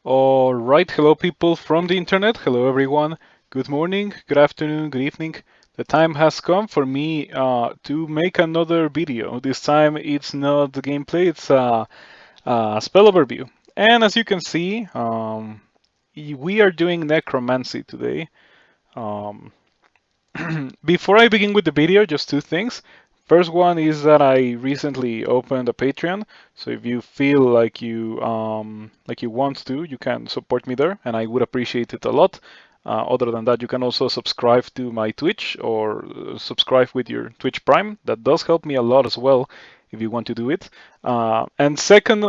All right, hello people from the internet. Hello everyone. Good morning, good afternoon, good evening. The time has come for me to make another video. This time it's not the gameplay, it's a spell overview. And as you can see, we are doing Necromancy today. Um, Before I begin with the video, just two things. First one is that I recently opened a Patreon, so if you feel like you want to, you can support me there, and I would appreciate it a lot. Other than that, you can also subscribe to my Twitch or subscribe with your Twitch Prime. That does help me a lot as well if you want to do it. And second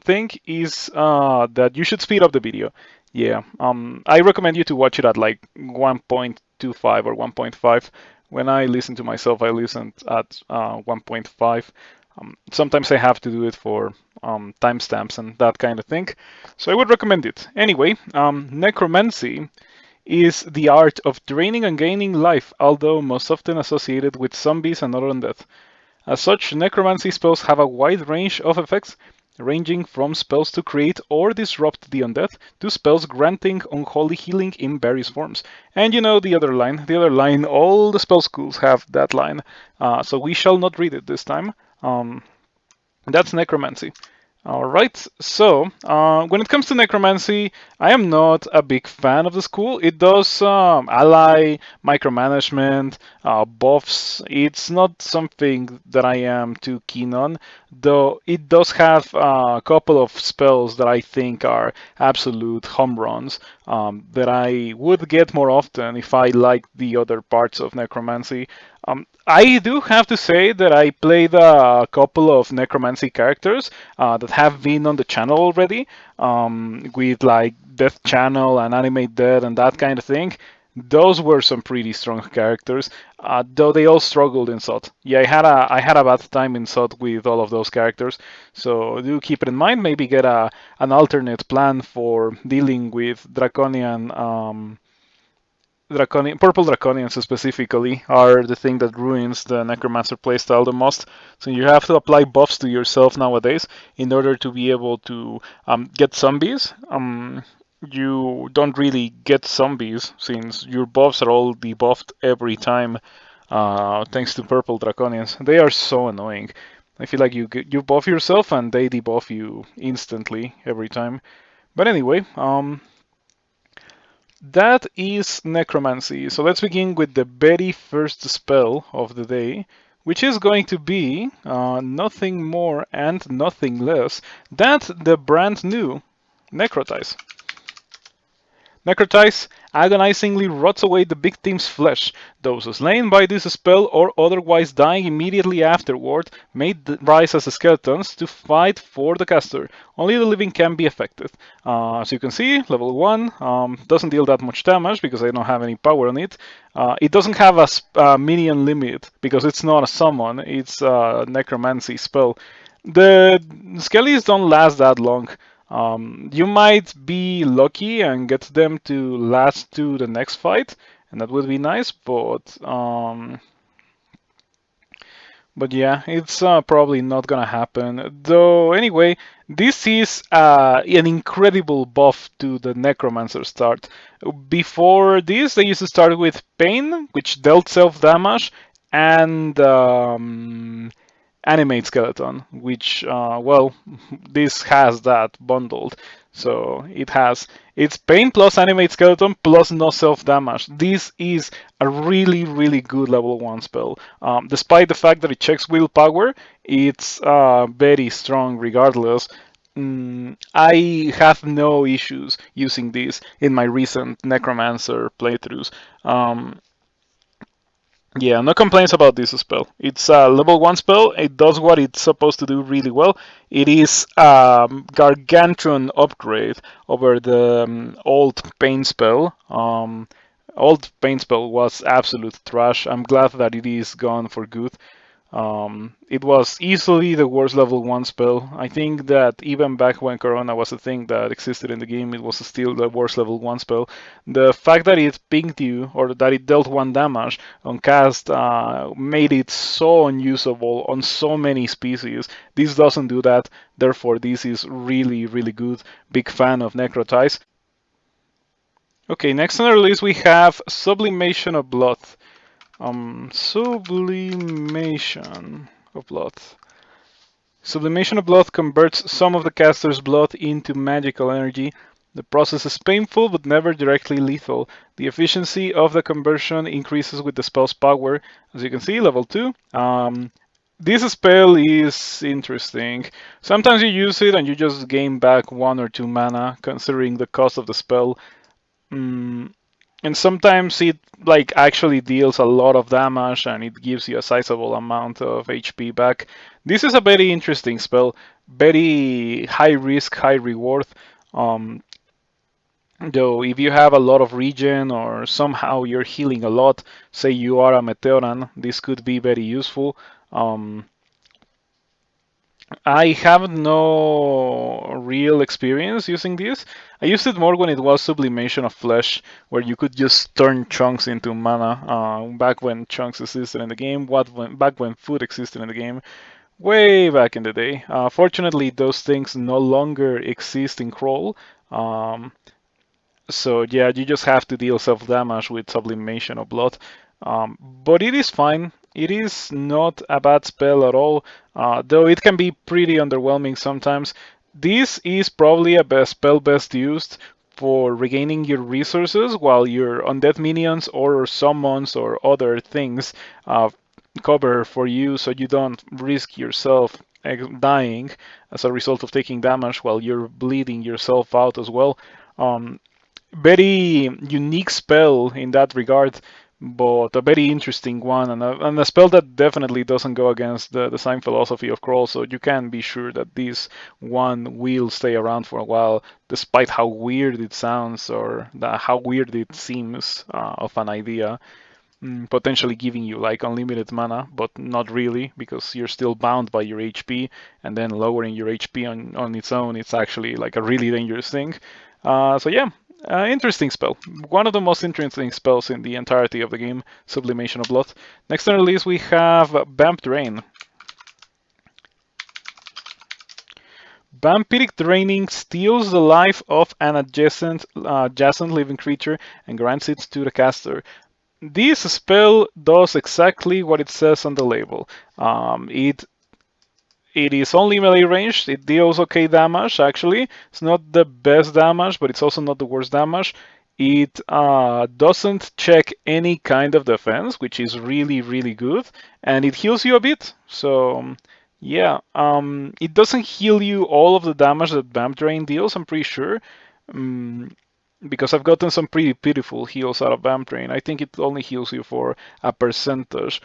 thing is that you should speed up the video. Yeah, I recommend you to watch it at like 1.25 or 1.5. When I listen to myself, I listen at 1.5. Sometimes I have to do it for timestamps and that kind of thing. So I would recommend it. Anyway, Necromancy is the art of draining and gaining life, although most often associated with zombies and other undead. As such, necromancy spells have a wide range of effects, ranging from spells to create or disrupt the undead to spells granting unholy healing in various forms. And you know the other line, all the spell schools have that line, so we shall not read it this time. That's necromancy. All right, so when it comes to necromancy, I am not a big fan of the school. It does ally, micromanagement, buffs. It's not something that I am too keen on, though it does have a couple of spells that I think are absolute home runs that I would get more often if I liked the other parts of necromancy. I do have to say that I played a couple of necromancy characters that have been on the channel already, with like Death Channel and Animate Dead and that kind of thing. Those were some pretty strong characters, though they all struggled in SOT. Yeah, I had a bad time in SOT with all of those characters, so do keep it in mind. Maybe get an alternate plan for dealing with Draconian. Purple Draconians specifically are the thing that ruins the Necromancer playstyle the most. So you have to apply buffs to yourself nowadays in order to be able to get zombies. You don't really get zombies since your buffs are all debuffed every time, thanks to Purple Draconians. They are so annoying. I feel like you buff yourself and they debuff you instantly every time. But anyway, that is necromancy. So let's begin with the very first spell of the day, which is going to be nothing more and nothing less than the brand new Necrotize. Necrotize agonizingly rots away the victim's flesh. Those slain by this spell or otherwise dying immediately afterward may rise as skeletons to fight for the caster. Only the living can be affected. As you can see, level 1 doesn't deal that much damage because I don't have any power on it. It doesn't have a minion limit because it's not a summon, it's a necromancy spell. The skellies don't last that long. You might be lucky and get them to last to the next fight, and that would be nice. But yeah, it's probably not gonna happen. Though anyway, this is an incredible buff to the Necromancer start. Before this, they used to start with Pain, which dealt self damage, and Animate Skeleton, which, well, this has that bundled. So it's Pain plus Animate Skeleton plus no self damage. This is a really, really good level 1 spell. Despite the fact that it checks willpower, it's very strong regardless. I have no issues using this in my recent Necromancer playthroughs. Yeah, no complaints about this spell. It's a level 1 spell. It does what it's supposed to do really well. It is a gargantuan upgrade over the old Pain spell. Old Pain spell was absolute trash. I'm glad that it is gone for good. It was easily the worst level 1 spell. I think that even back when Corona was a thing that existed in the game, it was still the worst level 1 spell. The fact that it pinged you, or that it dealt 1 damage on cast, made it so unusable on so many species. This doesn't do that, therefore this is really, really good. Big fan of Necrotize. Okay, next on our list we have Sublimation of Blood. Sublimation of Blood. Sublimation of Blood converts some of the caster's blood into magical energy. The process is painful but never directly lethal. The efficiency of the conversion increases with the spell's power. As you can see, level 2. This spell is interesting. Sometimes you use it and you just gain back 1 or 2 mana, considering the cost of the spell. And sometimes it like actually deals a lot of damage and it gives you a sizable amount of HP back. This is a very interesting spell, very high risk, high reward. Um, though if you have a lot of regen or somehow you're healing a lot, say you are a Meteoran, this could be very useful. I have no real experience using this. I used it more when it was Sublimation of Flesh, where you could just turn chunks into mana. Back when chunks existed in the game, back when food existed in the game, way back in the day. Fortunately, those things no longer exist in Crawl. Um, so yeah, you just have to deal self-damage with Sublimation of Blood. But it is fine. It is not a bad spell at all, though it can be pretty underwhelming sometimes. This is probably a spell best used for regaining your resources while your undead minions or summons or other things cover for you so you don't risk yourself dying as a result of taking damage while you're bleeding yourself out as well. Very unique spell in that regard, but a very interesting one, and a spell that definitely doesn't go against the design philosophy of Crawl, so you can be sure that this one will stay around for a while, despite how weird it sounds or how weird it seems of an idea. Potentially giving you like unlimited mana, but not really, because you're still bound by your HP, and then lowering your HP on its own, it's actually like a really dangerous thing. So yeah, interesting spell. One of the most interesting spells in the entirety of the game, Sublimation of Blood. Next on the list we have Vamp Drain. Vampiric Draining steals the life of an adjacent living creature and grants it to the caster. This spell does exactly what it says on the label. It is only melee ranged. It deals okay damage, actually. It's not the best damage, but it's also not the worst damage. It doesn't check any kind of defense, which is really, really good. And it heals you a bit. So, yeah. It doesn't heal you all of the damage that Vamp Drain deals, I'm pretty sure. Because I've gotten some pretty pitiful heals out of Vamp Drain. I think it only heals you for a percentage.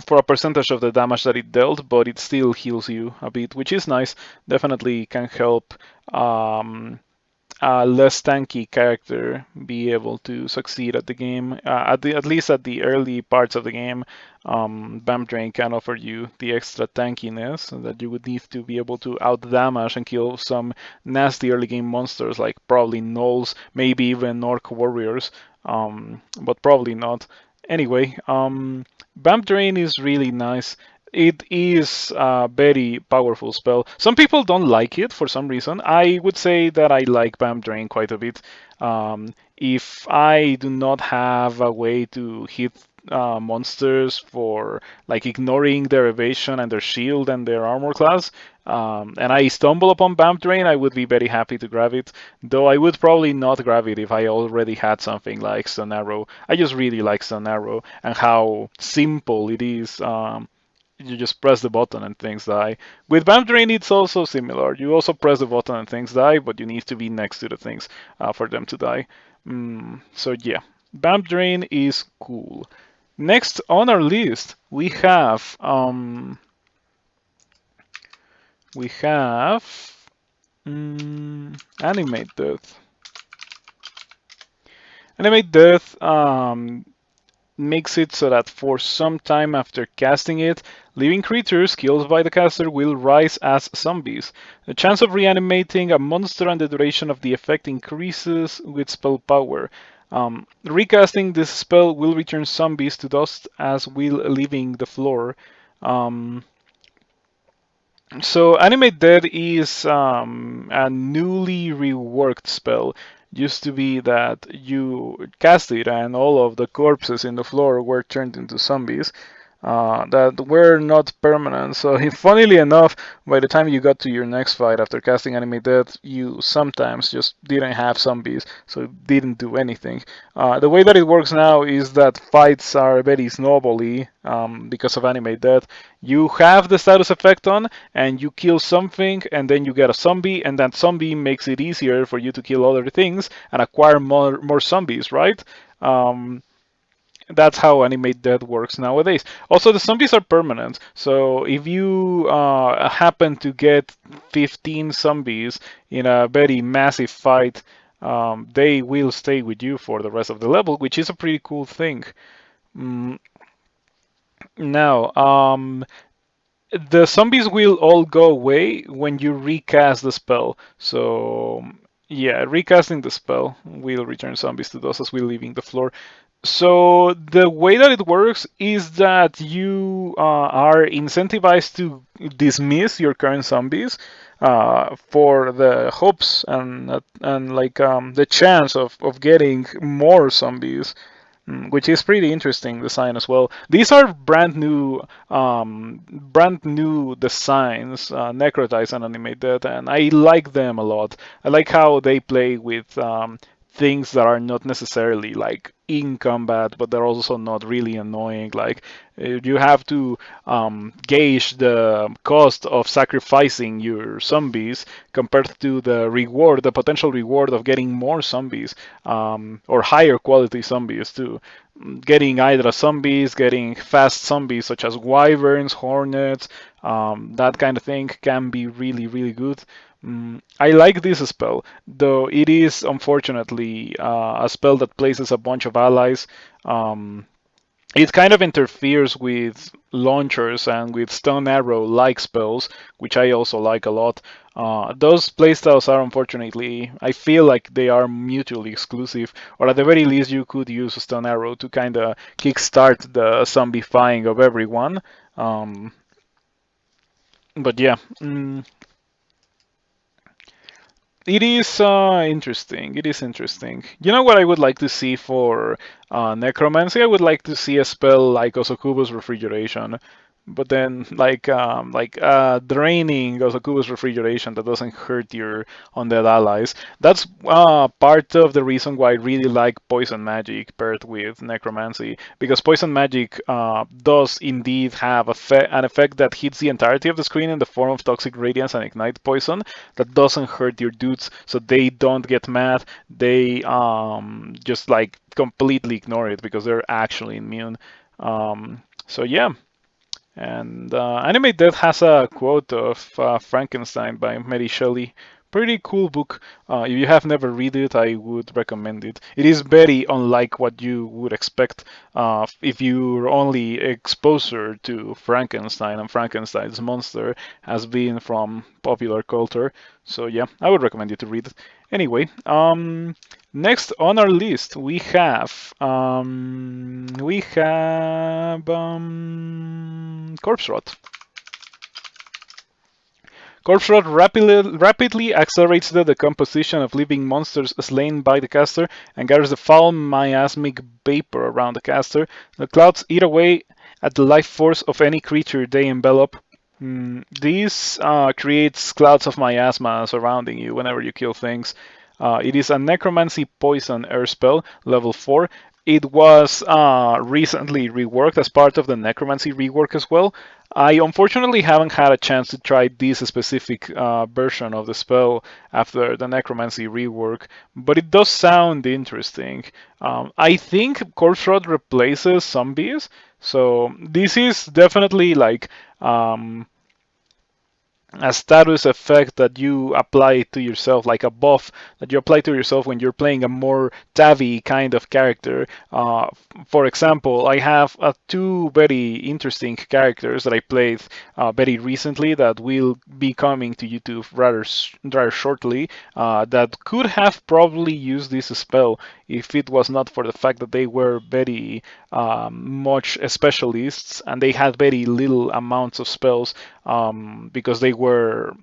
For a percentage of the damage that it dealt, but it still heals you a bit, which is nice. Definitely can help a less tanky character be able to succeed at the game. At least at the early parts of the game, Vamp Drain can offer you the extra tankiness that you would need to be able to out damage and kill some nasty early game monsters like probably gnolls, maybe even Orc warriors, but probably not. Anyway, Vamp Drain is really nice. It is a very powerful spell. Some people don't like it for some reason. I would say that I like Vamp Drain quite a bit. If I do not have a way to hit monsters for like ignoring their evasion and their shield and their armor class, and I stumble upon Vamp Drain, I would be very happy to grab it. Though I would probably not grab it if I already had something like Stone Arrow. I just really like Stone Arrow and how simple it is. You just press the button and things die. With Vamp Drain, it's also similar. You also press the button and things die, but you need to be next to the things for them to die. So yeah, Vamp Drain is cool. Next on our list, we have Animate Death. Animate Death makes it so that for some time after casting it, living creatures killed by the caster will rise as zombies. The chance of reanimating a monster and the duration of the effect increases with spell power. Recasting this spell will return zombies to dust as will leaving the floor. Um, so Animate Dead is a newly reworked spell. Used to be that you cast it and all of the corpses in the floor were turned into zombies that were not permanent. So, funnily enough, by the time you got to your next fight after casting Animate Death, you sometimes just didn't have zombies, so it didn't do anything. The way that it works now is that fights are very snowbally because of Animate Death. You have the status effect on, and you kill something, and then you get a zombie, and that zombie makes it easier for you to kill other things and acquire more zombies, right? That's how Animate Death works nowadays. Also, the zombies are permanent, so if you happen to get 15 zombies in a very massive fight, they will stay with you for the rest of the level, which is a pretty cool thing. Mm, Now, the zombies will all go away when you recast the spell. So, yeah, recasting the spell will return zombies to those as we're leaving the floor. So the way that it works is that you are incentivized to dismiss your current zombies for the hopes and like the chance of getting more zombies, which is pretty interesting design as well. These are brand new designs, Necrotize and Animate Dead, and I like them a lot. I like how they play with things that are not necessarily like in combat, but they're also not really annoying. Like you have to gauge the cost of sacrificing your zombies compared to the reward, the potential reward of getting more zombies or higher quality zombies too. Getting either zombies, getting fast zombies such as wyverns, hornets, that kind of thing can be really, really good. I like this spell, though it is unfortunately a spell that places a bunch of allies. It kind of interferes with launchers and with stone arrow like spells, which I also like a lot. Those playstyles are unfortunately, I feel like they are mutually exclusive, or at the very least, you could use stone arrow to kind of kickstart the zombifying of everyone. But yeah. It is interesting. It is interesting. You know what I would like to see for Necromancy? I would like to see a spell like Osokubo's Refrigeration, but then like draining Osokubo's Refrigeration that doesn't hurt your undead allies. That's part of the reason why I really like Poison Magic paired with Necromancy, because Poison Magic does indeed have an effect that hits the entirety of the screen in the form of Toxic Radiance and Ignite Poison that doesn't hurt your dudes, so they don't get mad. They just like completely ignore it because they're actually immune. So yeah. And Animate Death has a quote of Frankenstein by Mary Shelley. Pretty cool book. If you have never read it, I would recommend it. It is very unlike what you would expect if your only exposure to Frankenstein and Frankenstein's monster has been from popular culture. So yeah, I would recommend you to read it. Anyway, next on our list we have Corpse Rot. Corpse Rot rapidly accelerates the decomposition of living monsters slain by the caster and gathers a foul miasmic vapor around the caster. The clouds eat away at the life force of any creature they envelop. This creates clouds of miasma surrounding you whenever you kill things. It is a Necromancy Poison Air spell, level 4. It was recently reworked as part of the Necromancy rework as well. I unfortunately haven't had a chance to try this specific version of the spell after the Necromancy rework, but it does sound interesting. I think Corpse Rot replaces zombies, so this is definitely like a status effect that you apply to yourself, like a buff that you apply to yourself when you're playing a more Tavi kind of character. For example, I have two very interesting characters that I played very recently that will be coming to YouTube rather shortly. That could have probably used this spell if it was not for the fact that they were very much specialists and they had very little amounts of spells because they were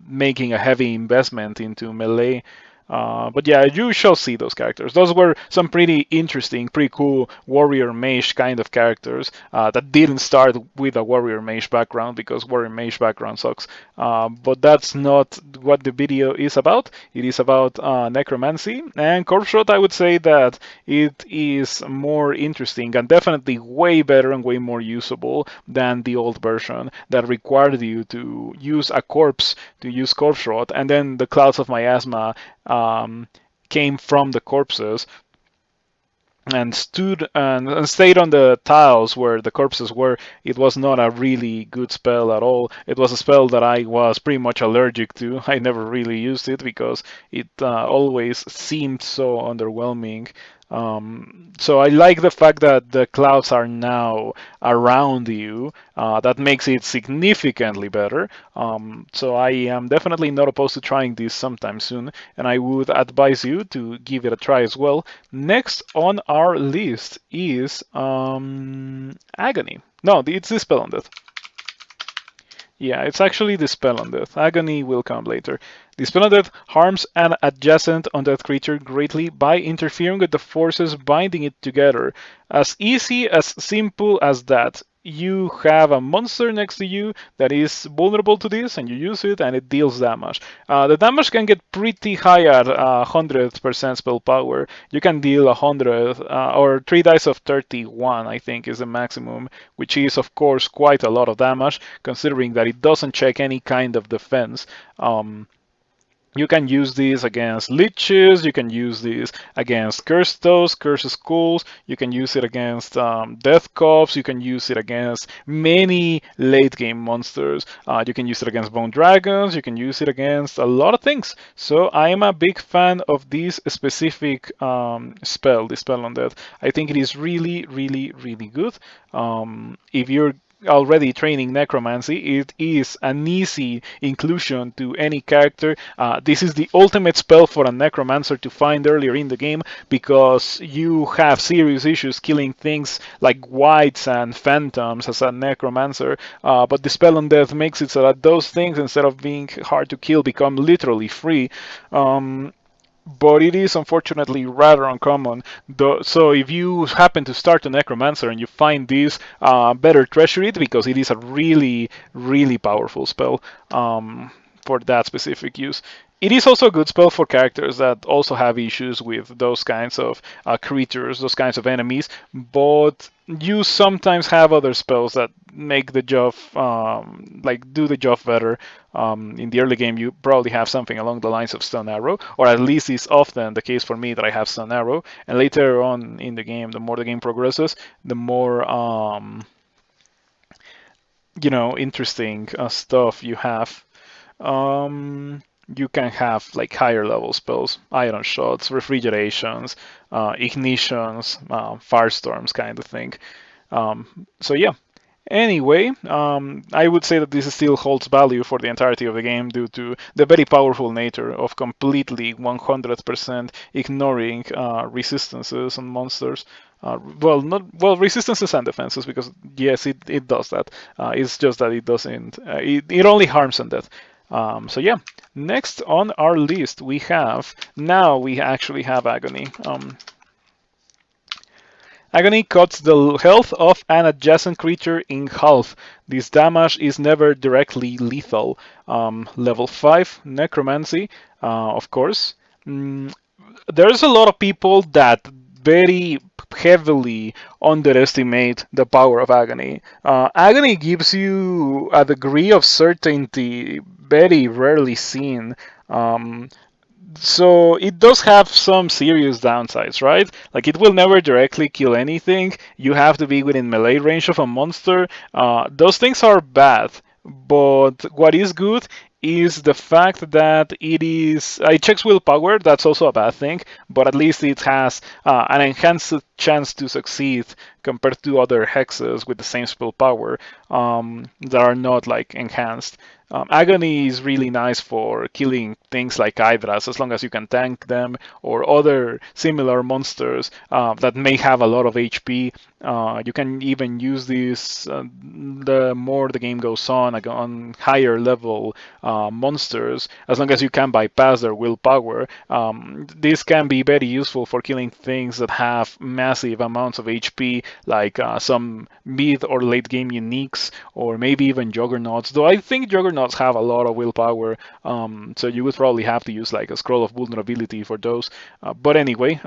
making a heavy investment into melee. But yeah, you shall see those characters. Those were some pretty interesting, pretty cool warrior mage kind of characters that didn't start with a warrior mage background because warrior mage background sucks. But that's not what the video is about. It is about necromancy and corpse rot. I would say that it is more interesting and definitely way better and way more usable than the old version that required you to use a corpse to use corpse rot, and then the clouds of miasma came from the corpses and stood and stayed on the tiles where the corpses were. It was not a really good spell at all. It was a spell that I was pretty much allergic to. I never really used it because it always seemed so underwhelming. So I like the fact that the clouds are now around you. That makes it significantly better. So I am definitely not opposed to trying this sometime soon, and I would advise you to give it a try as well. Next on our list is Agony. No, it's Dispel Undead. Yeah, it's actually Dispel Undead. Agony will come later. Dispel Undead harms an adjacent undead creature greatly by interfering with the forces binding it together. As easy, as simple as that. You have a monster next to you that is vulnerable to this, and you use it, and it deals damage. The damage can get pretty high at 100% spell power. You can deal 100 or 3 dice of 31, I think, is the maximum, which is, of course, quite a lot of damage, considering that it doesn't check any kind of defense. You can use this against liches, you can use this against cursed toes, cursed skulls, you can use it against death cops, you can use it against many late game monsters, you can use it against bone dragons, you can use it against a lot of things. So I am a big fan of this specific spell, Dispel Undead. I think it is really, really, really good. If you're already training necromancy, it is an easy inclusion to any character. This is the ultimate spell for a necromancer to find earlier in the game because you have serious issues killing things like wights and phantoms as a necromancer, but Dispel Undead makes it so that those things, instead of being hard to kill, become literally free. But it is unfortunately rather uncommon. So if you happen to start a Necromancer and you find this, better treasure it because it is a really, really powerful spell for that specific use. It is also a good spell for characters that also have issues with those kinds of creatures, those kinds of enemies, but you sometimes have other spells that make the job, do the job better. In the early game, you probably have something along the lines of Stun Arrow, or at least it's often the case for me that I have Stun Arrow. And later on in the game, the more the game progresses, the more interesting stuff you have. You can have like higher level spells, iron shots, refrigerations, ignitions, firestorms kind of thing. So yeah. Anyway, I would say that this still holds value for the entirety of the game due to the very powerful nature of completely 100% ignoring resistances on monsters. Resistances and defenses, because yes, it does that. It's just that it doesn't. It only harms undead. So yeah, next on our list we actually have Agony. Agony cuts the health of an adjacent creature in half. This damage is never directly lethal. Level 5, Necromancy, of course. There's a lot of people that very heavily underestimate the power of Agony. Agony gives you a degree of certainty very rarely seen. So it does have some serious downsides, right? Like it will never directly kill anything. You have to be within melee range of a monster. Those things are bad. But what is good is the fact that it checks willpower. That's also a bad thing, but at least it has an enhanced chance to succeed compared to other hexes with the same spell power that are not like enhanced. Agony is really nice for killing things like Hydras as long as you can tank them or other similar monsters that may have a lot of HP. You can even use this the more the game goes on higher level monsters, as long as you can bypass their willpower. This can be very useful for killing things that have massive amounts of HP, like some mid or late game uniques, or maybe even juggernauts. Though I think juggernauts have a lot of willpower, so you would probably have to use like a scroll of vulnerability for those. But anyway,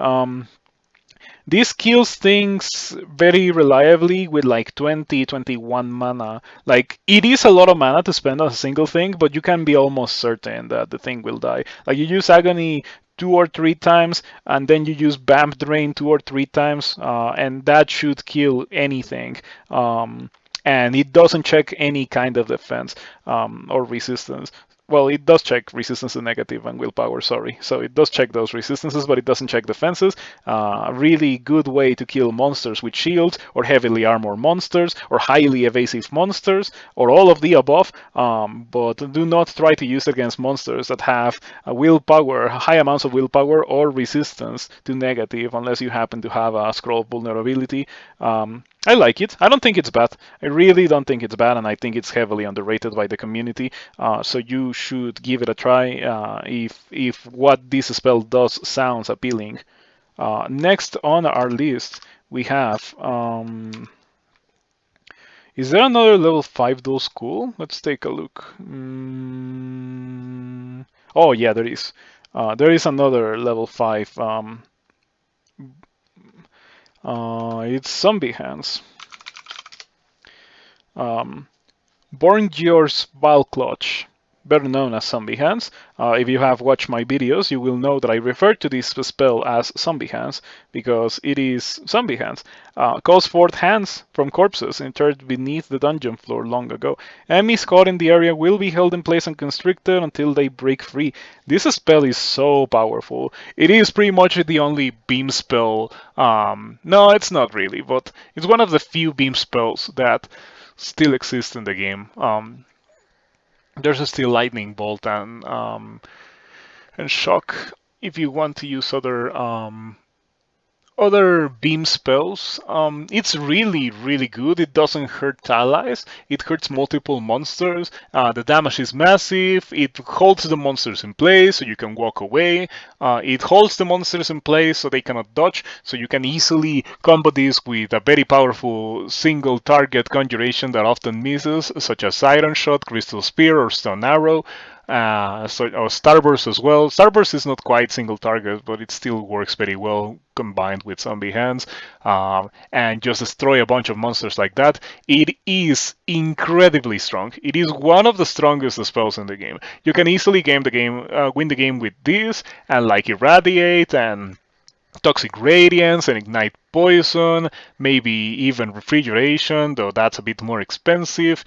this kills things very reliably with like 20, 21 mana. Like, it is a lot of mana to spend on a single thing, but you can be almost certain that the thing will die. Like, you use Agony 2 or 3 times, and then you use Vamp Drain 2 or 3 times, and that should kill anything. And it doesn't check any kind of defense or resistance. Well, it does check resistance to negative and willpower, sorry. So it does check those resistances, but it doesn't check defenses. Really good way to kill monsters with shields, or heavily armored monsters, or highly evasive monsters, or all of the above. But do not try to use it against monsters that have willpower, high amounts of willpower, or resistance to negative, unless you happen to have a scroll vulnerability. I like it. I don't think it's bad. I really don't think it's bad, and I think it's heavily underrated by the community. So you should give it a try if what this spell does sounds appealing. Next on our list, we have. Is there another level 5 dual school? Let's take a look. Oh, yeah, there is. There is another level 5. It's Zombie Hands. Borngeor's Bile Clutch, better known as Zombie Hands. If you have watched my videos, you will know that I refer to this spell as Zombie Hands because it is Zombie Hands. Calls forth hands from corpses interred beneath the dungeon floor long ago. Enemies caught in the area will be held in place and constricted until they break free. This spell is so powerful. It is pretty much the only beam spell. No, it's not really, but it's one of the few beam spells that still exist in the game. There's a still lightning bolt and shock if you want to use other beam spells. It's really, really good. It doesn't hurt allies. It hurts multiple monsters. The damage is massive. It holds the monsters in place so you can walk away. It holds the monsters in place so they cannot dodge. So you can easily combo this with a very powerful single target conjuration that often misses, such as Iron Shot, Crystal Spear, or Stone Arrow. Or Starburst as well. Starburst is not quite single target, but it still works very well combined with Zombie Hands. And just destroy a bunch of monsters like that. It is incredibly strong. It is one of the strongest spells in the game. You can easily win the game with this, and like Irradiate and Toxic Radiance and Ignite Poison, maybe even Refrigeration, though that's a bit more expensive.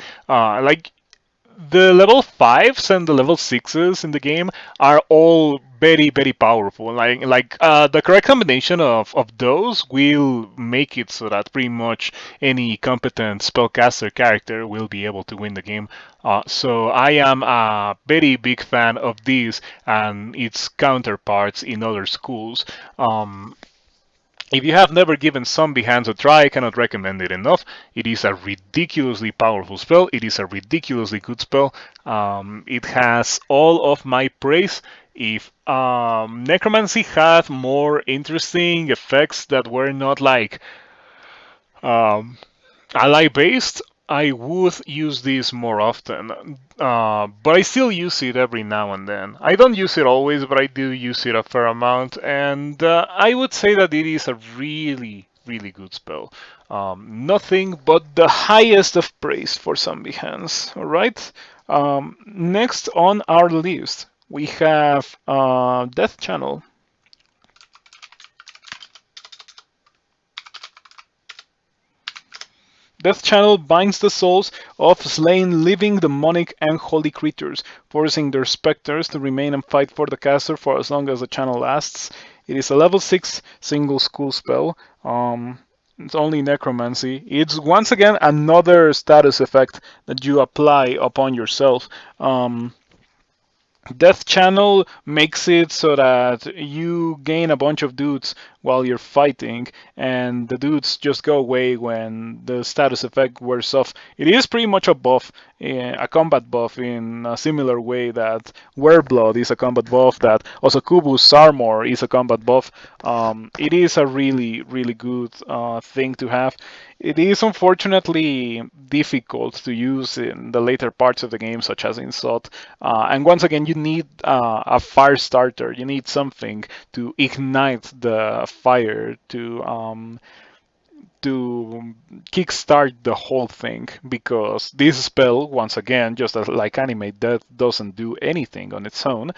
The level 5s and the level 6s in the game are all very, very powerful. The correct combination of those will make it so that pretty much any competent spellcaster character will be able to win the game. So I am a very big fan of these and its counterparts in other schools. If you have never given Zombie Hands a try, I cannot recommend it enough. It is a ridiculously powerful spell. It is a ridiculously good spell. It has all of my praise. If Necromancy had more interesting effects that were not like ally based, I would use this more often, but I still use it every now and then. I don't use it always, but I do use it a fair amount, and I would say that it is a really, really good spell. Nothing but the highest of praise for Zombie Hands. All right. Next on our list, we have Death Channel. Death Channel binds the souls of slain living demonic and holy creatures, forcing their specters to remain and fight for the caster for as long as the channel lasts. It is a level 6 single school spell. It's only Necromancy. It's once again another status effect that you apply upon yourself. Death Channel makes it so that you gain a bunch of dudes while you're fighting, and the dudes just go away when the status effect wears off. It is pretty much a buff, a combat buff in a similar way that Wereblood is a combat buff, that Osokubu's Armor is a combat buff. It is a really, really good thing to have. It is unfortunately difficult to use in the later parts of the game, such as in SOT. And once again, you need a fire starter. You need something to ignite the fire to kickstart the whole thing, because this spell, once again, just as like Animate Death, doesn't do anything on its own.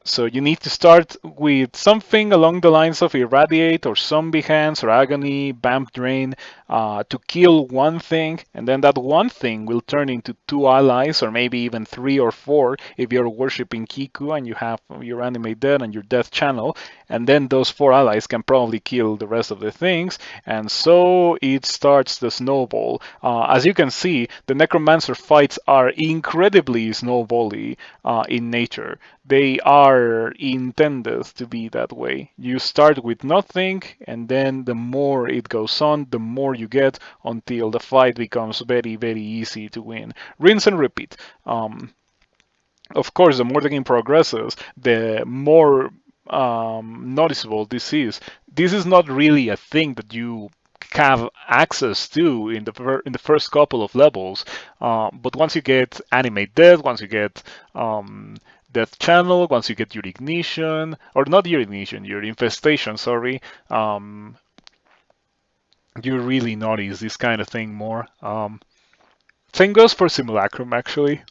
So you need to start with something along the lines of Irradiate or Zombie Hands or Agony, Vamp Drain, to kill one thing, and then that one thing will turn into 2 allies, or maybe even 3 or 4 if you're worshipping Kiku and you have your Animate Dead and your Death Channel, and then those 4 allies can probably kill the rest of the things, and so it starts the snowball. As you can see, the Necromancer fights are incredibly snowbally in nature. They are intended to be that way. You start with nothing, and then the more it goes on, the more you get until the fight becomes very, very easy to win. Rinse and repeat. Of course, the more the game progresses, the more noticeable this is. This is not really a thing that you have access to in the first couple of levels, but once you get Animate Death, once you get Death Channel, once you get your Ignition, or not your Ignition, your Infestation, sorry, you really notice this kind of thing more. Same goes for Simulacrum, actually.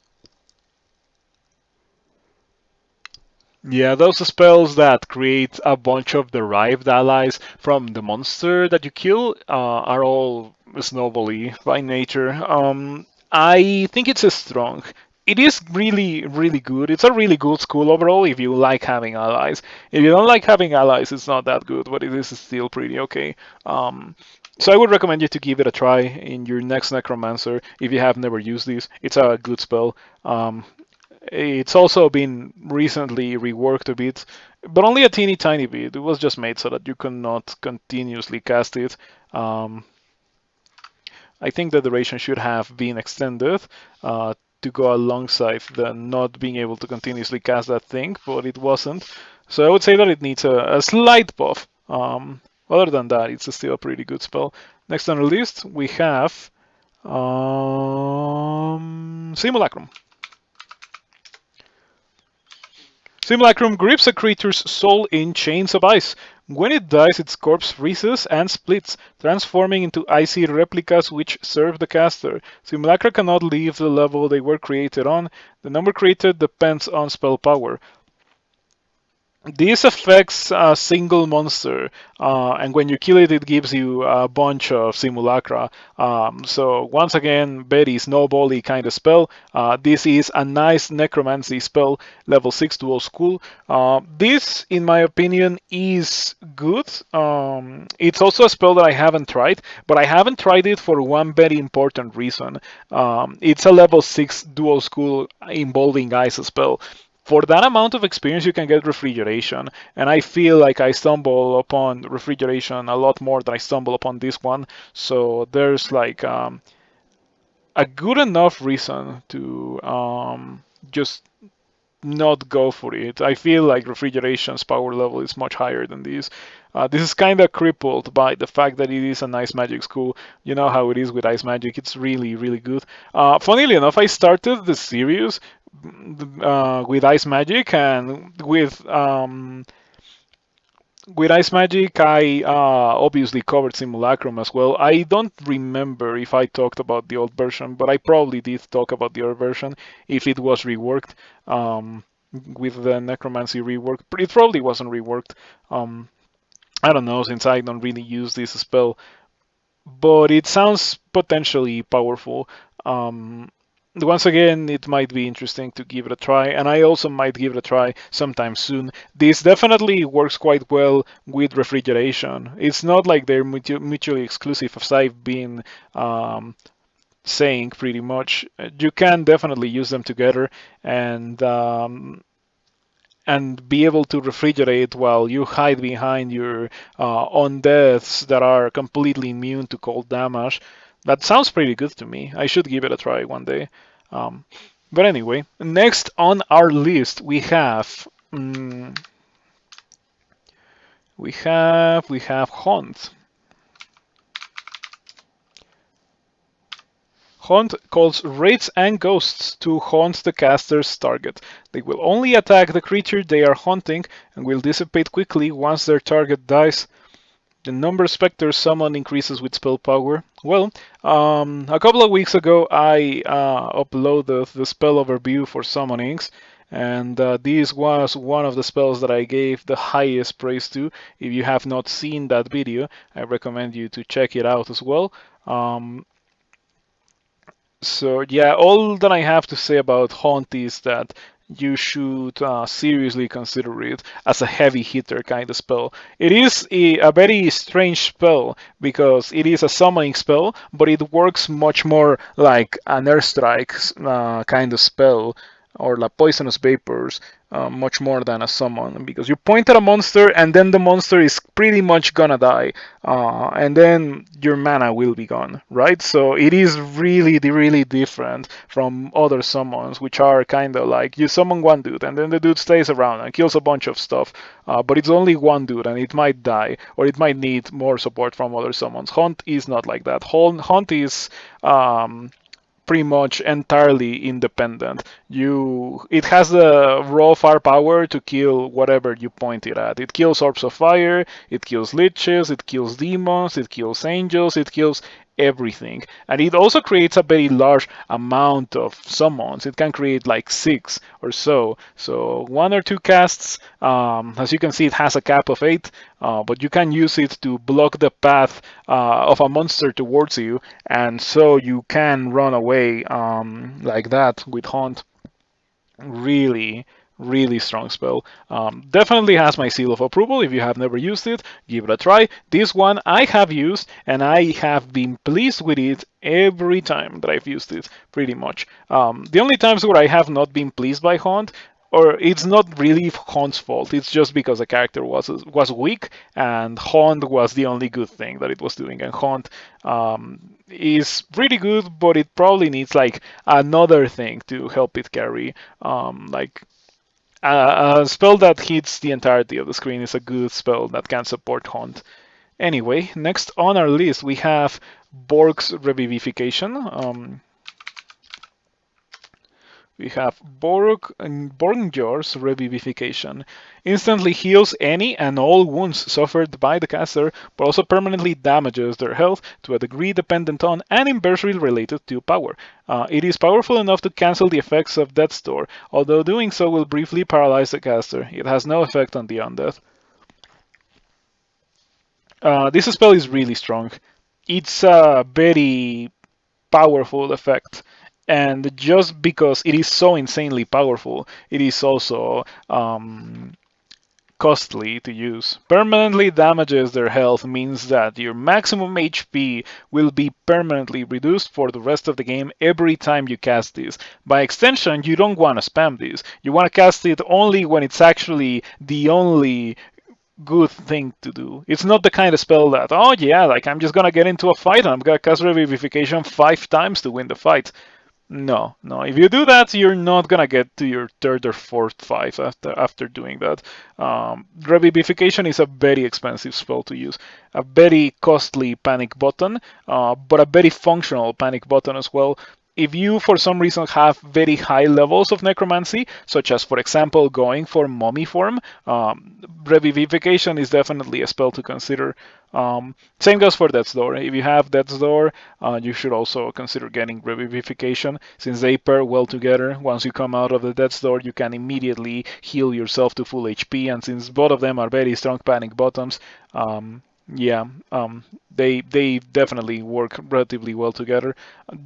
Yeah, those spells that create a bunch of derived allies from the monster that you kill are all snowbally by nature. I think it's strong. It is really, really good. It's a really good school overall if you like having allies. If you don't like having allies, it's not that good, but it is still pretty okay. So I would recommend you to give it a try in your next Necromancer if you have never used this. It's a good spell. It's also been recently reworked a bit, but only a teeny tiny bit. It was just made so that you cannot continuously cast it. I think the duration should have been extended to go alongside the not being able to continuously cast that thing, but it wasn't. So I would say that it needs a slight buff. Other than that, it's still a pretty good spell. Next on the list, we have Simulacrum. Simulacrum grips a creature's soul in chains of ice. When it dies, its corpse freezes and splits, transforming into icy replicas which serve the caster. Simulacra cannot leave the level they were created on. The number created depends on spell power. This affects a single monster, and when you kill it, it gives you a bunch of simulacra. So once again, very snowbally kind of spell. This is a nice necromancy spell, level 6 to old school. This, in my opinion, is good. It's also a spell that I haven't tried, but I haven't tried it for one very important reason. It's a level 6 dual school involving ice spell. For that amount of experience, you can get refrigeration, and I feel like I stumble upon refrigeration a lot more than I stumble upon this one. So there's like a good enough reason to just not go for it. I feel like refrigeration's power level is much higher than this. This is kind of crippled by the fact that it is an ice magic school. You know how it is with ice magic. It's really, really good. Funnily enough, I started the series with ice magic, and with Ice Magic, I obviously covered Simulacrum as well. I don't remember if I talked about the old version, but I probably did talk about the old version if it was reworked with the Necromancy rework. But it probably wasn't reworked. I don't know, since I don't really use this spell. but it sounds potentially powerful. Um, Once again, it might be interesting to give it a try, and I also might give it a try sometime soon. This definitely works quite well with refrigeration. It's not like they're mutually exclusive, as I've been saying pretty much. You can definitely use them together, and be able to refrigerate while you hide behind your undeaths that are completely immune to cold damage. That sounds pretty good to me. I should give it a try one day. Um, but anyway, next on our list we have we have Haunt. Haunt calls wraiths and ghosts to haunt the caster's target. They will only attack the creature they are haunting and will dissipate quickly once their target dies. The number of specters summoned increases with spell power. Well, a couple of weeks ago I uploaded the spell overview for summonings, and this was one of the spells that I gave the highest praise to. If you have not seen that video, I recommend you to check it out as well. So yeah, all that I have to say about Haunt is that you should seriously consider it as a heavy hitter kind of spell. It is a very strange spell because it is a summoning spell, but it works much more like an airstrike kind of spell, or like poisonous vapors, much more than a summon, because you point at a monster and then the monster is pretty much gonna die, and then your mana will be gone, right? So it is really different from other summons, which are kind of like you summon one dude and then the dude stays around and kills a bunch of stuff, but it's only one dude and it might die or it might need more support from other summons. Haunt is not like that. Haunt is pretty much entirely independent. It has the raw firepower to kill whatever you point it at. It kills orbs of fire, it kills liches, it kills demons, it kills angels, it kills everything. And it also creates a very large amount of summons. It can create like 6 or so. So 1 or 2 casts, as you can see, it has a cap of 8, but you can use it to block the path of a monster towards you, and so you can run away like that with Haunt. Really strong spell. Definitely has my seal of approval. If you have never used it, give it a try. This one I have used, and I have been pleased with it every time that I've used it, pretty much. The only times where I have not been pleased by Haunt, or it's not really Haunt's fault, it's just because the character was weak, and Haunt was the only good thing that it was doing. And Haunt is pretty good, but it probably needs like another thing to help it carry. Like a spell that hits the entirety of the screen is a good spell that can support Haunt. Anyway, next on our list we have Borg's Revivification. We have Borgnjor's Revivification. Instantly heals any and all wounds suffered by the caster, but also permanently damages their health to a degree dependent on and inversely related to power. It is powerful enough to cancel the effects of Death's Door, although doing so will briefly paralyze the caster. It has no effect on the undead. This spell is really strong. It's a very powerful effect. And just because it is so insanely powerful, it is also costly to use. Permanently damages their health means that your maximum HP will be permanently reduced for the rest of the game every time you cast this. By extension, you don't want to spam this. You want to cast it only when it's actually the only good thing to do. It's not the kind of spell that, oh yeah, like I'm just gonna get into a fight and I'm gonna cast Revivification 5 times to win the fight. No. If you do that, you're not gonna get to your third or fourth fight after doing that. Revivification is a very expensive spell to use, a very costly panic button, but a very functional panic button as well. If you, for some reason, have very high levels of necromancy, such as, for example, going for mummy form, Revivification is definitely a spell to consider. Same goes for Death's Door. If you have Death's Door, you should also consider getting Revivification, since they pair well together. Once you come out of the Death's Door, you can immediately heal yourself to full HP, and since both of them are very strong panic buttons, Yeah, they definitely work relatively well together.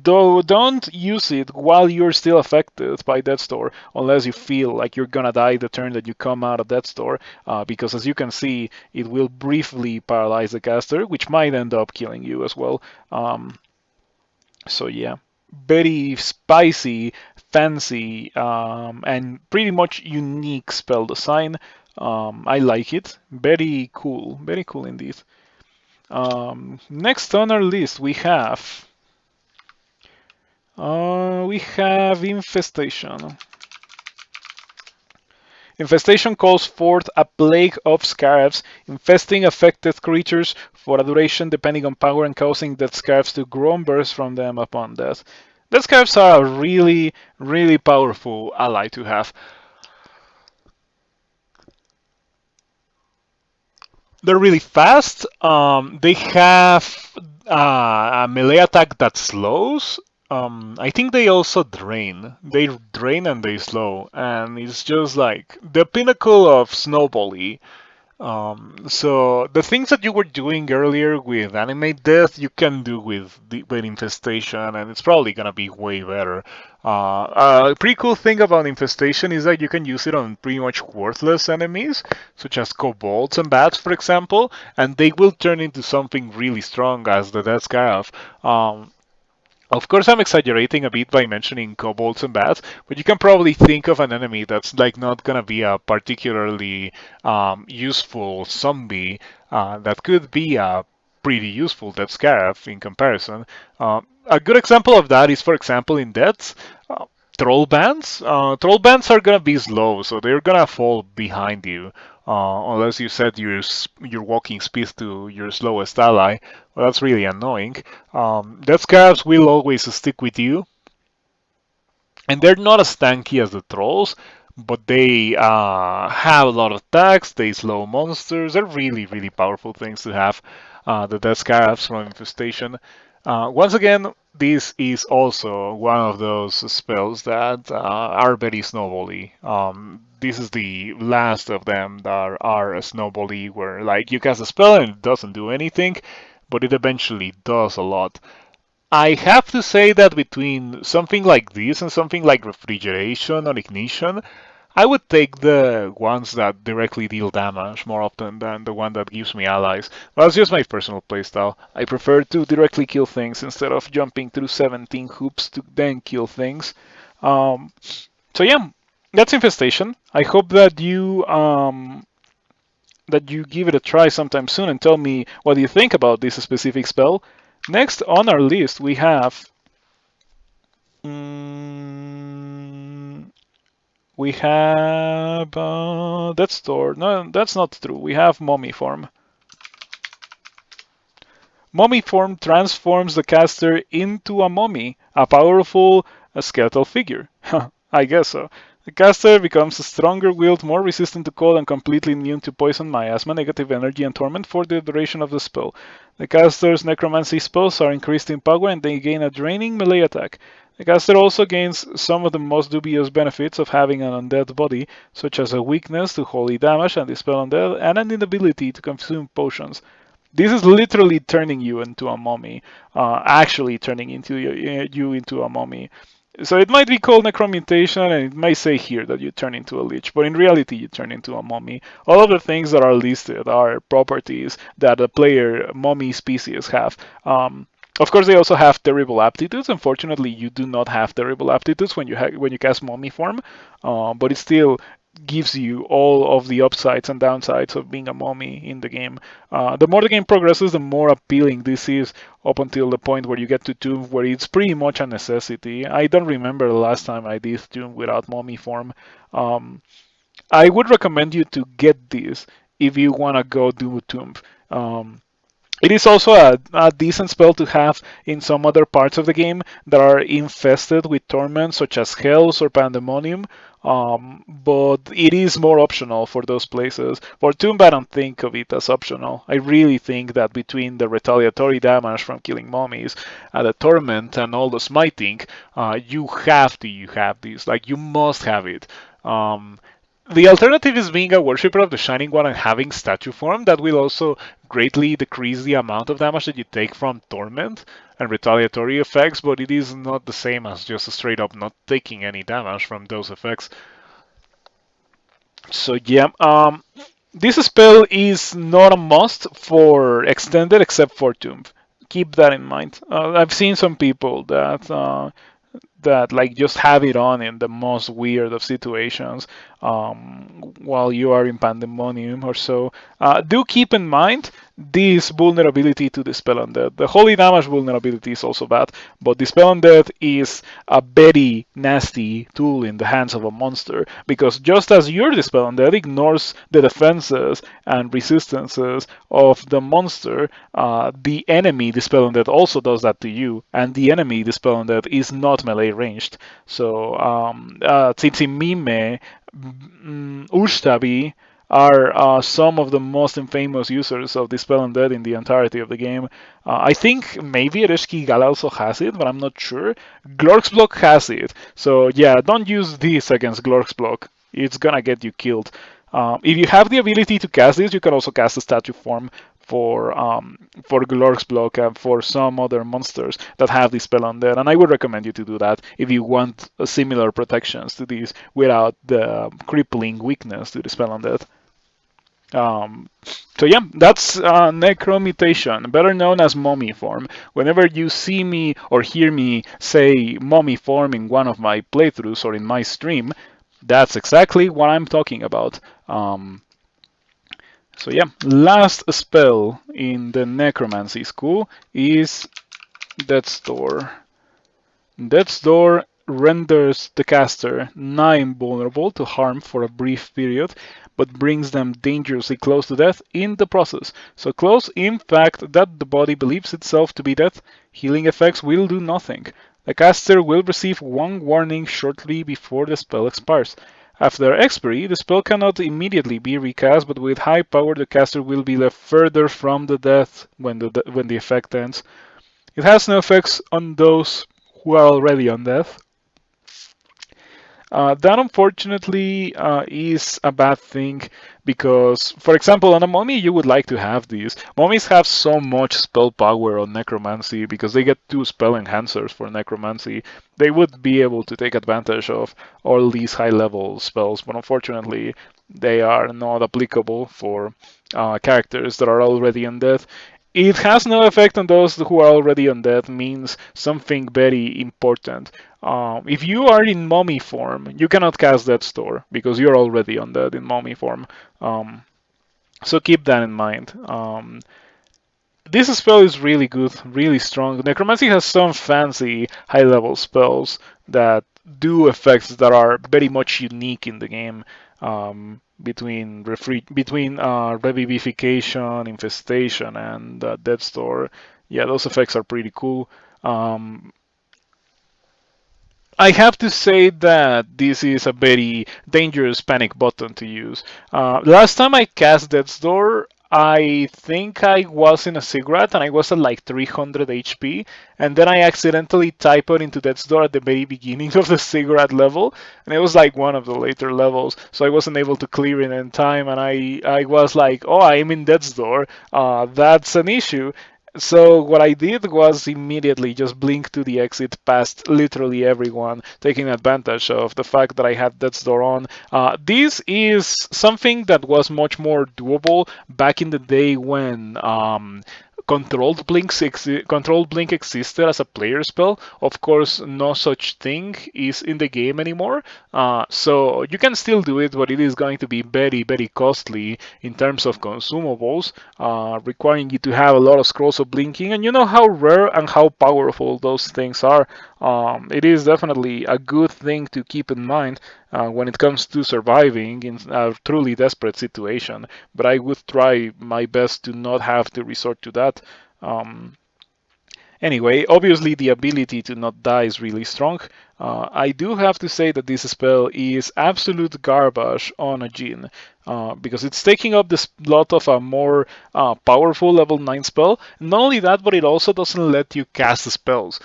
Though don't use it while you're still affected by Death's Door, unless you feel like you're gonna die the turn that you come out of Death's Door, because as you can see, it will briefly paralyze the caster, which might end up killing you as well. Um, so yeah, very spicy, fancy, and pretty much unique spell design. I like it. Very cool indeed. Next on our list we have Infestation. Infestation calls forth a plague of scarabs, infesting affected creatures for a duration depending on power and causing dead scarabs to grow and burst from them upon death. Dead scarabs are a really powerful ally to have. They're really fast. They have a melee attack that slows. I think they also drain. They drain and they slow, and it's just like the pinnacle of snowbally. So the things that you were doing earlier with animate death, you can do with infestation, and it's probably gonna be way better. A pretty cool thing about infestation is that you can use it on pretty much worthless enemies, such as kobolds and bats, for example, and they will turn into something really strong as the Death Scarab. Of course, I'm exaggerating a bit by mentioning kobolds and bats, but you can probably think of an enemy that's like not gonna be a particularly useful zombie that could be a pretty useful Death Scarab in comparison. A good example of that is, for example, in Deaths, uh, troll bands. Troll bands are gonna be slow, so they're gonna fall behind you unless you set your walking speed to your slowest ally. Well, that's really annoying. Death Scarabs will always stick with you, and they're not as tanky as the trolls, but they have a lot of attacks. They slow monsters. They're really powerful things to have. The Death Scarabs from Infestation. Once again, this is also one of those spells that are very snowbally. This is the last of them that are snowbally, where like you cast a spell and it doesn't do anything, but it eventually does a lot. I have to say that between something like this and something like refrigeration or ignition, I would take the ones that directly deal damage more often than the one that gives me allies. Well, that's just my personal playstyle. I prefer to directly kill things instead of jumping through 17 hoops to then kill things. Um, so yeah, that's Infestation. I hope that you give it a try sometime soon and tell me what you think about this specific spell. Next on our list, we have. Mm, we have. That's store. No, that's not true. We have Mummy Form. Mummy Form transforms the caster into a mummy, a powerful skeletal figure. I guess so. The caster becomes stronger willed, more resistant to cold, and completely immune to poison, miasma, negative energy, and torment for the duration of the spell. The caster's necromancy spells are increased in power and they gain a draining melee attack. The caster also gains some of the most dubious benefits of having an undead body, such as a weakness to holy damage and dispel undead, and an inability to consume potions. This is literally turning you into a mummy, actually turning you into a mummy. So it might be called necromutation, and it might say here that you turn into a lich, but in reality you turn into a mummy. All of the things that are listed are properties that a player mummy species have. Of course, they also have terrible aptitudes. Unfortunately, you do not have terrible aptitudes when you cast mummy form, but it still gives you all of the upsides and downsides of being a mummy in the game. The more the game progresses, the more appealing this is up until the point where you get to Tomb, where it's pretty much a necessity. I don't remember the last time I did Tomb without mummy form. Um, I would recommend you to get this if you want to go do Tomb. Um, it is also a decent spell to have in some other parts of the game that are infested with torment, such as Hells or Pandemonium. But it is more optional for those places. For Tomb, I don't think of it as optional. I really think that between the retaliatory damage from killing mummies, the torment, and all the smiting, you have this. Like, you must have it. The alternative is being a worshipper of the Shining One and having statue form. That will also greatly decrease the amount of damage that you take from Torment and retaliatory effects, but it is not the same as just straight up not taking any damage from those effects. So yeah, this spell is not a must for extended except for Tomb. Keep that in mind. I've seen some people that like just have it on in the most weird of situations while you are in pandemonium or so. Do keep in mind this vulnerability to Dispel Undead. The holy damage vulnerability is also bad, but Dispel Undead is a very nasty tool in the hands of a monster because just as your Dispel Undead ignores the defenses and resistances of the monster, the enemy Dispel Undead also does that to you, and the enemy Dispel Undead is not melee ranged. So Tsitsimime, Ustabi are some of the most infamous users of Dispel Undead in the entirety of the game. I think maybe Ereshki Gala also has it, but I'm not sure. Glork's Block has it. So yeah, don't use this against Glork's Block. It's gonna get you killed. If you have the ability to cast this, you can also cast a statue form for Glork's Block and for some other monsters that have this spell on there. And I would recommend you to do that if you want similar protections to these without the crippling weakness to the spell on that. So yeah, that's Necromutation, better known as Mummy form. Whenever you see me or hear me say Mummy form in one of my playthroughs or in my stream, that's exactly what I'm talking about. So yeah, last spell in the Necromancy school is Death's Door. Death's Door renders the caster nigh invulnerable to harm for a brief period, but brings them dangerously close to death in the process. So close, in fact, that the body believes itself to be death. Healing effects will do nothing. The caster will receive one warning shortly before the spell expires. After expiry, the spell cannot immediately be recast, but with high power, the caster will be left further from the death when the effect ends. It has no effects on those who are already on death. That unfortunately is a bad thing because, for example, on a mummy you would like to have these. Mummies have so much spell power on necromancy because they get 2 spell enhancers for necromancy. They would be able to take advantage of all these high level spells, but unfortunately they are not applicable for characters that are already undead. It has no effect on those who are already undead, means something very important. If you are in mummy form, you cannot cast Death's Door because you're already undead in mummy form. So keep that in mind. This spell is really good, really strong. Necromancy has some fancy high-level spells that do effects that are very much unique in the game. Between Revivification, Infestation, and Death's Door. Yeah, those effects are pretty cool. I have to say that this is a very dangerous panic button to use. Last time I cast Death's Door, I think I was in a Sigrat and I was at like 300 HP, and then I accidentally typed into Death's Door at the very beginning of the Sigrat level, and it was like one of the later levels, so I wasn't able to clear it in time, and I was like, oh, I'm in Death's Door, that's an issue. So what I did was immediately just blink to the exit past literally everyone, taking advantage of the fact that I had Death's Door on. This is something that was much more doable back in the day when Controlled Blink existed as a player spell. Of course, no such thing is in the game anymore. So you can still do it, but it is going to be very, very costly in terms of consumables, requiring you to have a lot of scrolls of blinking. And you know how rare and how powerful those things are. It is definitely a good thing to keep in mind when it comes to surviving in a truly desperate situation. But I would try my best to not have to resort to that. Anyway, obviously the ability to not die is really strong. I do have to say that this spell is absolute garbage on a Jhin. Because it's taking up the slot of a more powerful level 9 spell. Not only that, but it also doesn't let you cast spells.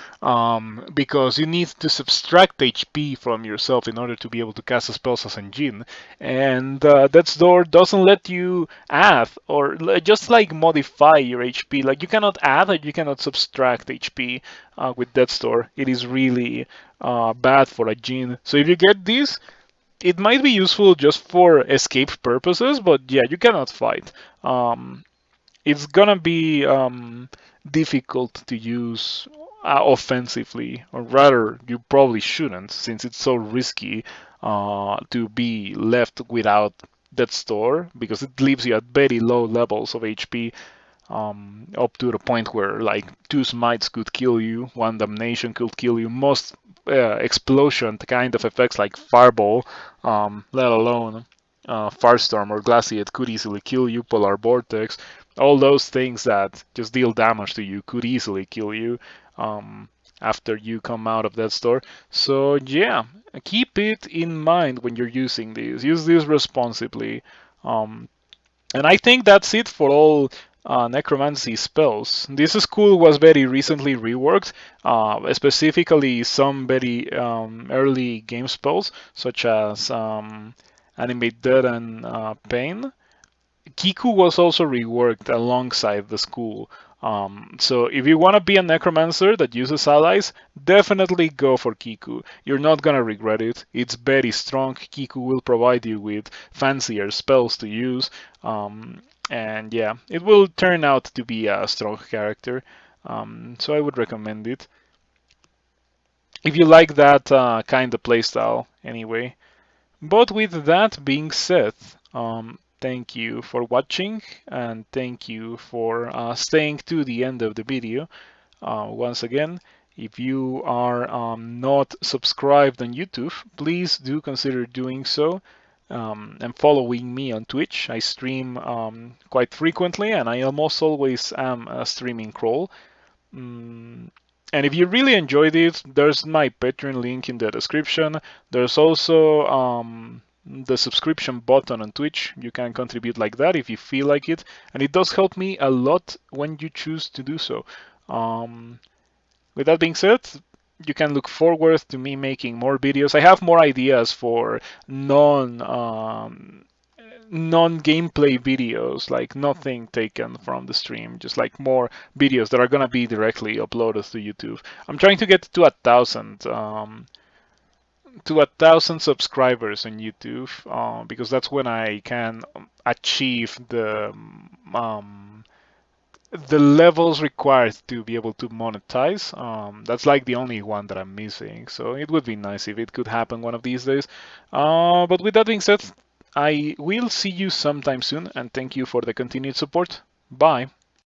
Because you need to subtract HP from yourself in order to be able to cast spells as a Jhin. And Death's Door doesn't let you add or just like modify your HP. Like you cannot add or you cannot subtract HP with Death's Door. It is really bad for a Jhin. So if you get this, it might be useful just for escape purposes, but yeah, you cannot fight. It's gonna be difficult to use offensively, or rather, you probably shouldn't, since it's so risky to be left without that store, because it leaves you at very low levels of HP. Up to the point where like 2 smites could kill you, 1 damnation could kill you, most explosion kind of effects like fireball, let alone firestorm or glaciate could easily kill you, polar vortex, all those things that just deal damage to you could easily kill you after you come out of that store. So yeah, keep it in mind when you're using these. Use these responsibly. And I think that's it for all necromancy spells. This school was very recently reworked, specifically some very early game spells, such as Animate Death and Pain. Kiku was also reworked alongside the school. So if you want to be a necromancer that uses allies, definitely go for Kiku. You're not gonna regret it. It's very strong. Kiku will provide you with fancier spells to use. And yeah, it will turn out to be a strong character. So I would recommend it. If you like that kind of playstyle, anyway. But with that being said, thank you for watching and thank you for staying to the end of the video. Once again, if you are not subscribed on YouTube, please do consider doing so and following me on Twitch. I stream quite frequently and I almost always am streaming Crawl. And if you really enjoyed it, there's my Patreon link in the description. There's also the subscription button on Twitch. You can contribute like that if you feel like it. And it does help me a lot when you choose to do so. With that being said, you can look forward to me making more videos. I have more ideas for non-gameplay videos, like nothing taken from the stream, just like more videos that are gonna be directly uploaded to YouTube. I'm trying to get to 1,000 subscribers on YouTube because that's when I can achieve the levels required to be able to monetize. That's like the only one that I'm missing. So it would be nice if it could happen one of these days. But with that being said, I will see you sometime soon and thank you for the continued support. Bye.